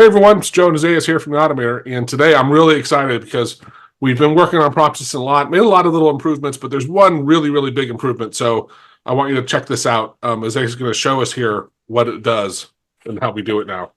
Hey everyone, it's Joe and Isaias here from the-automator, and today I'm really excited because we've been working on processing a lot, made a lot of little improvements, but there's one really big improvement. So I want you to check this out. Isaias is going to show us here what it does and how we do it now.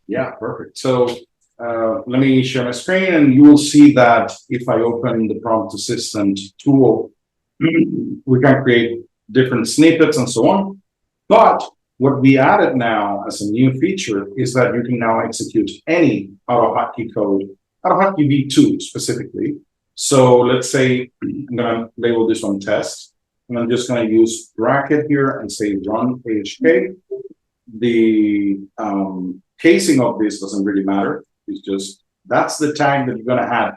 Yeah, perfect. So let me share my screen, and you will see that if I open the prompt assistant tool, we can create different snippets and so on. But what we added now as a new feature is that you can now execute any AutoHotkey code, AutoHotkey V2 specifically. So let's say I'm going to label this one test, and I'm just going to use bracket here and say run AHK. The casing of this doesn't really matter. It's just that's the tag that you're going to add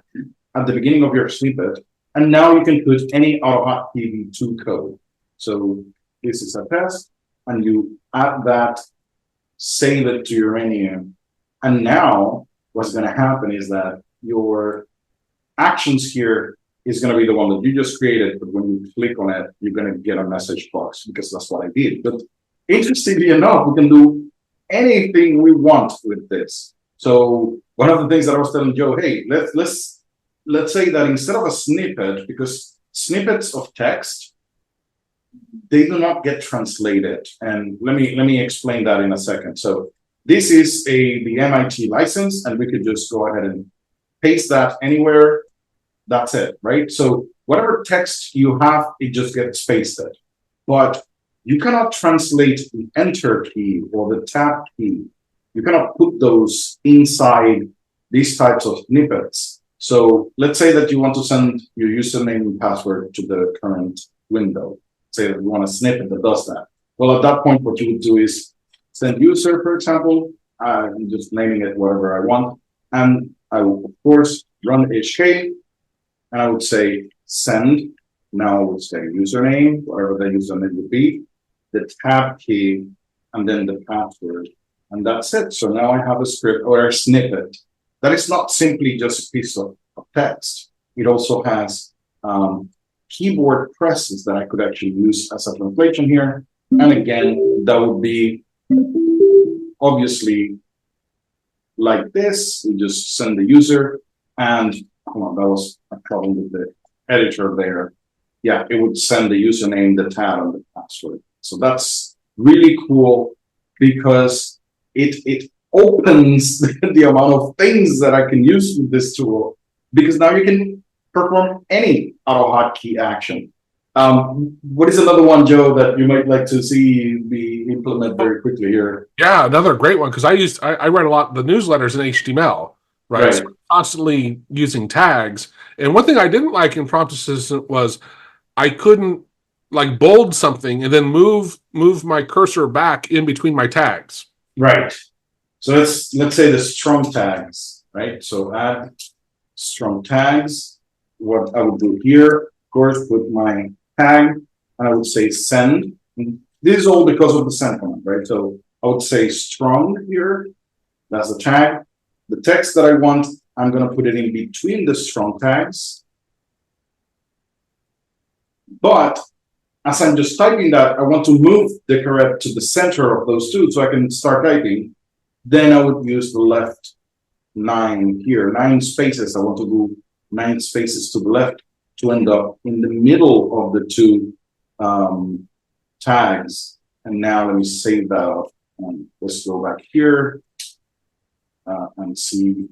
at the beginning of your snippet. And now you can put any AutoHotkey V2 code. So this is a test, and you add that, save it to your enum. And now what's going to happen is that your actions here is going to be the one that you just created. But when you click on it, you're going to get a message box because that's what I did. But interestingly enough, we can do anything we want with this. So one of the things that I was telling Joe, hey, let's say that instead of a snippet, because snippets of text, they do not get translated. And let me explain that in a second. So this is the MIT license, and we could just go ahead and paste that anywhere. That's it, right? So whatever text you have, it just gets pasted. But you cannot translate the enter key or the tab key. You cannot put those inside these types of snippets. So let's say that you want to send your username and password to the current window. Say that you want a snippet that does that. Well, at that point, what you would do is send user, for example. I'm just naming it whatever I want. And I will, of course, run HK. And I would say send. Now I would say username, whatever the username would be, the tab key, and then the password. And that's it. So now I have a script or a snippet that is not simply just a piece of text. It also has keyboard presses that I could actually use as a translation here. And again, that would be obviously like this. We just send the user, and hold on, that was a problem with the editor there. Yeah, it would send the username, the tab, and the password. So that's really cool because it opens the amount of things that I can use with this tool, because now you can perform any AutoHotkey action. What is another one, Joe, that you might like to see be implemented very quickly here? Yeah, another great one, because I write a lot of the newsletters in HTML, right? So I'm constantly using tags. And one thing I didn't like in Prompt Assistant was I couldn't like bold something and then move my cursor back in between my tags. Right. So let's say the strong tags, right? So add strong tags. What I would do here, of course, with my tag, and I would say send. And this is all because of the send command, right? So I would say strong here. That's the tag. The text that I want, I'm going to put it in between the strong tags. But as I'm just typing that, I want to move the caret to the center of those two so I can start typing. Then I would use the left 9 here, 9 spaces. I want to do 9 spaces to the left to end up in the middle of the two tags. And now let me save that off. And let's go back here and see.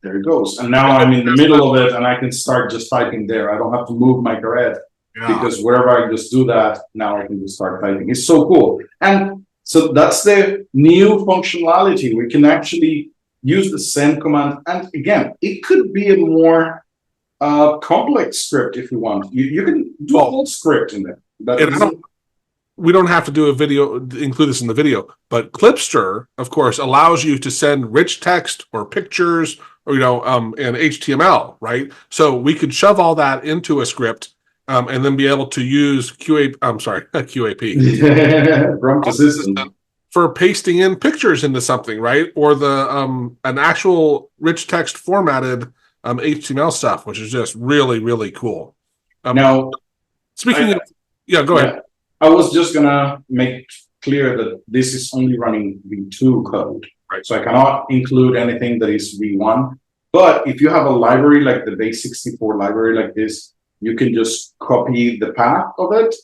There it goes. And now I'm in the middle of it, and I can start just typing there. I don't have to move my caret. Yeah. Because wherever I just do that, now I can just start typing. It's so cool. And so that's the new functionality. We can actually use the send command. And again, it could be a more complex script if you want. You can do a whole script in there. We don't have to do a video, include this in the video, but Clipster, of course, allows you to send rich text or pictures or, and HTML, right? So we could shove all that into a script and then be able to use QAP Prompt Assistant for pasting in pictures into something, right? Or the an actual rich text formatted HTML stuff, which is just really cool. Now, speaking of, yeah, go ahead. I was just gonna make clear that this is only running V2 code. Right. So I cannot include anything that is V1. But if you have a library like the base64 library like this, you can just copy the path of it.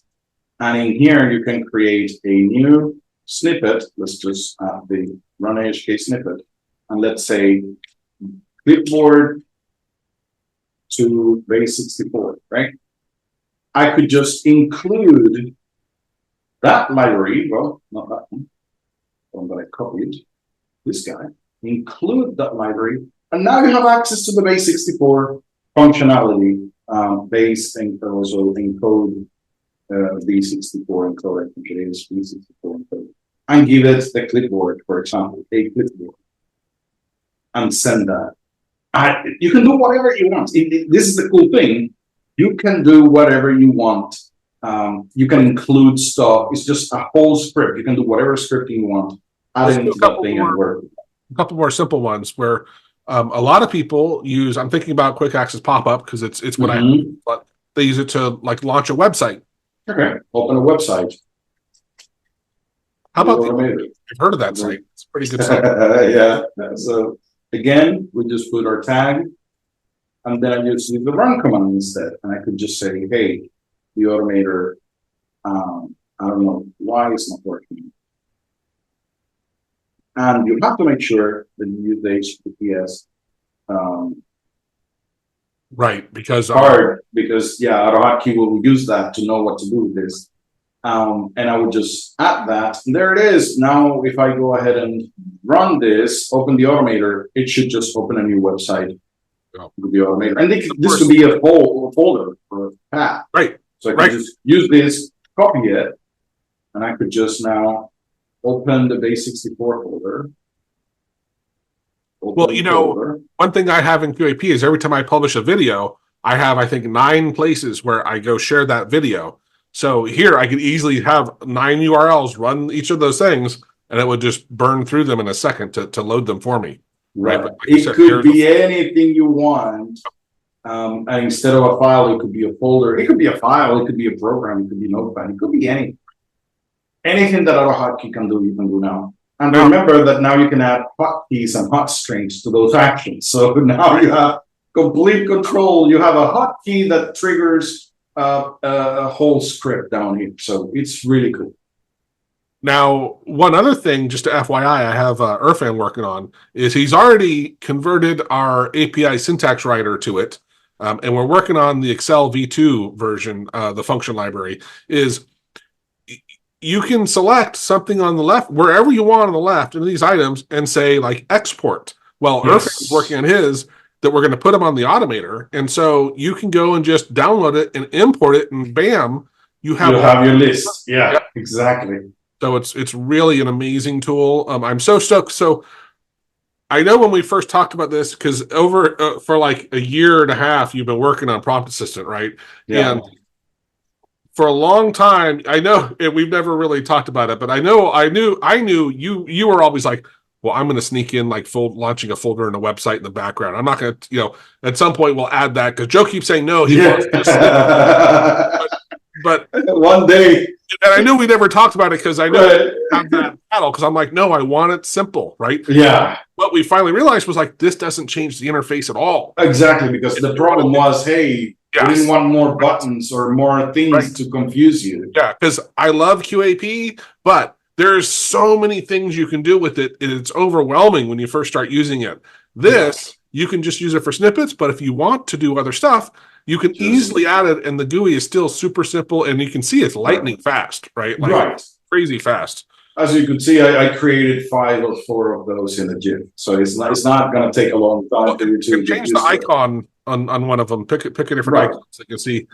And in here, you can create a new snippet. Let's just add the run AHK snippet. And let's say clipboard to base64, right? I could just include that library. Well, not that one that I copied. This guy. Include that library. And now you have access to the base64 functionality based and also encode B64 encode, I think it is B64 encode, and give it the clipboard, for example, a clipboard, and send that. You can do whatever you want. This is the cool thing. You can do whatever you want. You can include stuff. It's just a whole script. You can do whatever scripting you want. Add it into that thing and work. A couple more simple ones where a lot of people use. I'm thinking about quick access pop-up because it's what but they use it to like launch a website. Okay, open a website. How about the-automator? I've heard of that site. It's a pretty good site. Yeah. So again, we just put our tag, and then I just use the run command instead. And I could just say, hey, the automator, I don't know why it's not working. And you have to make sure that you use the HTTPS. Right, because yeah, AutoHotkey will use that to know what to do with this. And I would just add that. And there it is. Now, if I go ahead and run this, open the automator, it should just open a new website with the automator. And this could be a folder or a path. Right. So I could just use this, copy it, and I could just now open the base64 folder. Well, you know, one thing I have in QAP is every time I publish a video, I have, I think, 9 places where I go share that video. So here I could easily have 9 URLs, run each of those things, and it would just burn through them in a second to load them for me. Right. Like it could be anything you want. And instead of a file, it could be a folder. It could be a file. It could be a program. It could be a notepad. It could be anything. Anything that AutoHotkey can do, you can do now. And remember that now you can add hotkeys and hot strings to those actions. So now you have complete control. You have a hotkey that triggers a whole script down here. So it's really cool. Now, one other thing, just to FYI, I have Irfan working on, is he's already converted our API syntax writer to it. And we're working on the Excel V2 version, the function library, is you can select something on the left, wherever you want on the left in these items, and say like export. Well, Irfan's working on his, that we're going to put them on the automator. And so you can go and just download it and import it, and bam, you'll have your list. Yeah, exactly. So it's really an amazing tool. I'm so stoked. So I know when we first talked about this, because over for like a year and a half, you've been working on Prompt Assistant, right? Yeah. And for a long time, I know we've never really talked about it, but I knew you were always like, well, I'm going to sneak in like launching a folder and a website in the background. I'm not going to, at some point we'll add that because Joe keeps saying no. He wants to but one day. And I knew we never talked about it because I know I have that battle because I'm like, no, I want it simple, right? Yeah. What we finally realized was like, this doesn't change the interface at all. Exactly, because the problem was, hey, we didn't want more buttons or more things to confuse you. Yeah, because I love QAP, but there's so many things you can do with it. It's overwhelming when you first start using it. This, you can just use it for snippets, but if you want to do other stuff, you can easily add it, and the GUI is still super simple, and you can see it's lightning fast, right? Like crazy fast. As you can see, I created 5 or 4 of those in a GIF, so it's not going to take a long time for you to change the icon on one of them. Pick a different icon so you can see.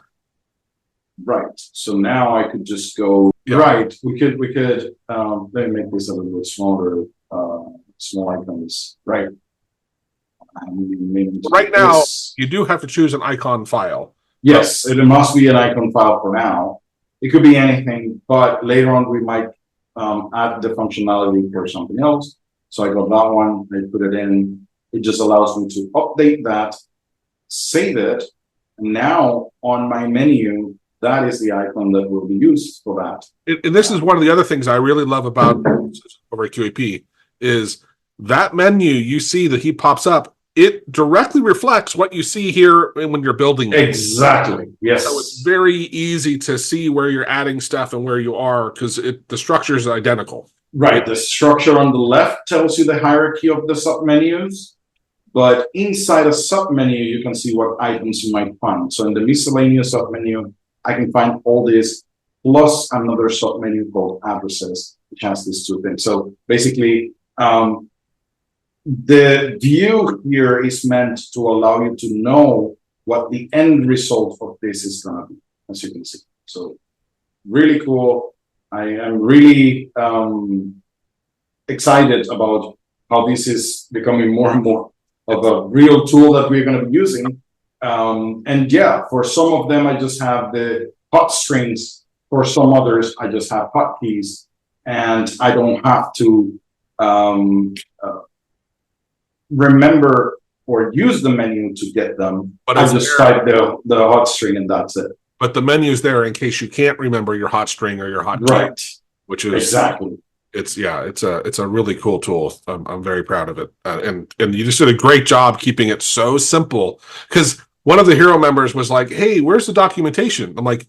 Right. So now I could just go right. We could let me make this a little bit smaller. Small icons, right? Right now, you do have to choose an icon file. Yes, it must be an icon file for now. It could be anything, but later on we might add the functionality for something else. So I got that one, I put it in. It just allows me to update that, save it, and now on my menu, that is the icon that will be used for that. And this is one of the other things I really love about over at QAP is that menu you see that he pops up, it directly reflects what you see here when you're building it. Exactly. Yes. So it's very easy to see where you're adding stuff and where you are because the structure is identical. Right. The structure on the left tells you the hierarchy of the submenus, but inside a submenu, you can see what items you might find. So in the miscellaneous submenu, I can find all this plus another submenu called addresses, which has these two things. So basically, the view here is meant to allow you to know what the end result of this is going to be, as you can see. So really cool. I am really excited about how this is becoming more and more of a real tool that we're going to be using. And yeah, for some of them, I just have the hot strings. For some others, I just have hotkeys, and I don't have to remember or use the menu to get them. But I just type the hot string and that's it. But the menu's there in case you can't remember your hot string or your hot right, which is exactly. It's a really cool tool. I'm very proud of it, and you just did a great job keeping it so simple. Because one of the hero members was like, "Hey, where's the documentation?" I'm like,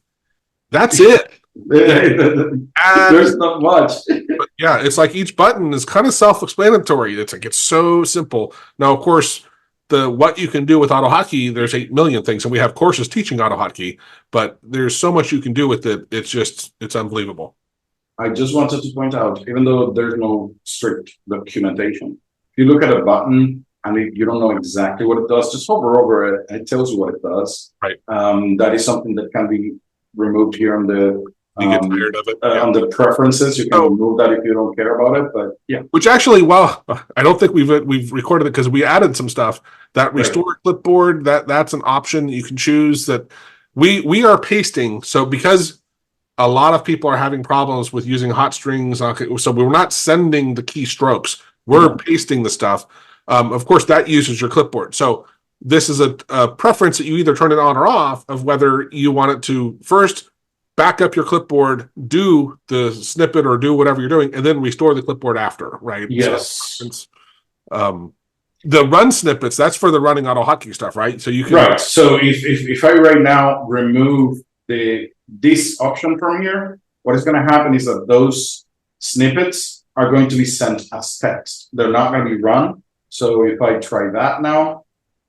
"That's it." There's not much. But yeah, it's like each button is kind of self-explanatory. It's so simple. Now, of course, what you can do with AutoHotkey, there's 8 million things, and we have courses teaching AutoHotkey, but there's so much you can do with it. It's unbelievable. I just wanted to point out, even though there's no strict documentation, if you look at a button and you don't know exactly what it does, just hover over it. It tells you what it does. Right. That is something that can be removed here on the. You get tired of it. On the preferences, you can remove that if you don't care about it. But yeah, which actually, well, I don't think we've recorded it because we added some stuff that restore clipboard. That's an option you can choose. That we are pasting. So because a lot of people are having problems with using hot strings, so we're not sending the keystrokes. We're pasting the stuff. Of course, that uses your clipboard. So this is a preference that you either turn it on or off of whether you want it to first back up your clipboard, do the snippet or do whatever you're doing, and then restore the clipboard after, right? Yes. So, the run snippets, that's for the running AutoHotkey stuff, right? So you can right. So if I right now remove this option from here, what is going to happen is that those snippets are going to be sent as text. They're not going to be run. So if I try that now,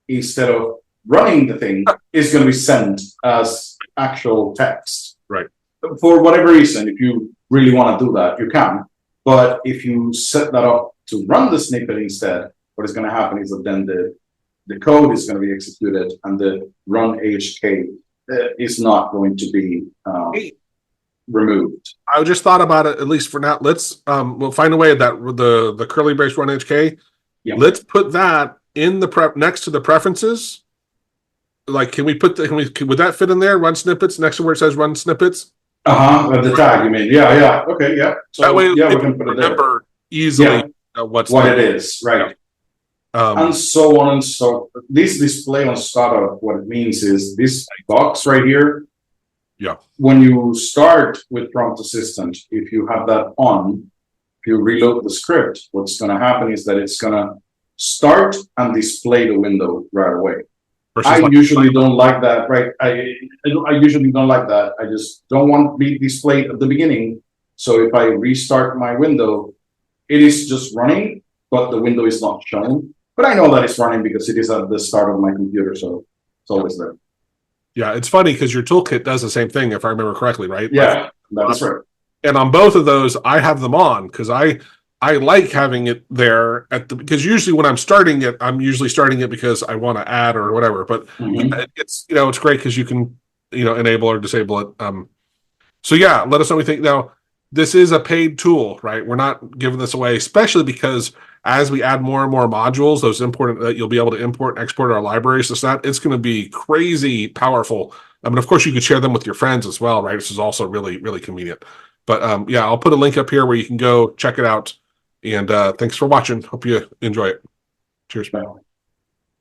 instead of running the thing, it's going to be sent as actual text. Right. For whatever reason, if you really want to do that, you can. But if you set that up to run the snippet instead, what is going to happen is that then the code is going to be executed and the run HK is not going to be removed. I just thought about it, at least for now. Let's we'll find a way that the curly brace run HK. Yeah. Let's put that in the next to the preferences. Like, can we put would that fit in there? Run snippets next to where it says run snippets. The tag, you mean? Yeah. Okay, yeah. So that way, yeah, we can put it there. Remember easily what it is, right? And so on and so. This display on startup, what it means is this box right here. Yeah. When you start with Prompt Assistant, if you have that on, if you reload the script, what's going to happen is that it's going to start and display the window right away. I usually don't like that, right? I usually don't like that. I just don't want to be displayed at the beginning. So if I restart my window, it is just running, but the window is not shown. But I know that it's running because it is at the start of my computer, so it's always there. Yeah, it's funny because your toolkit does the same thing, if I remember correctly, right? Yeah, that's right. And on both of those, I have them on because I like having it there because usually when I'm starting it, I'm usually starting it because I want to add or whatever. But it's it's great because you can enable or disable it. So yeah, let us know what you think. Now, this is a paid tool, right? We're not giving this away, especially because as we add more and more modules, those important that you'll be able to import and export our libraries. It's going to be crazy powerful. I mean, of course, you could share them with your friends as well, right? This is also really, really convenient. But yeah, I'll put a link up here where you can go check it out. And thanks for watching. Hope you enjoy it. Cheers, man.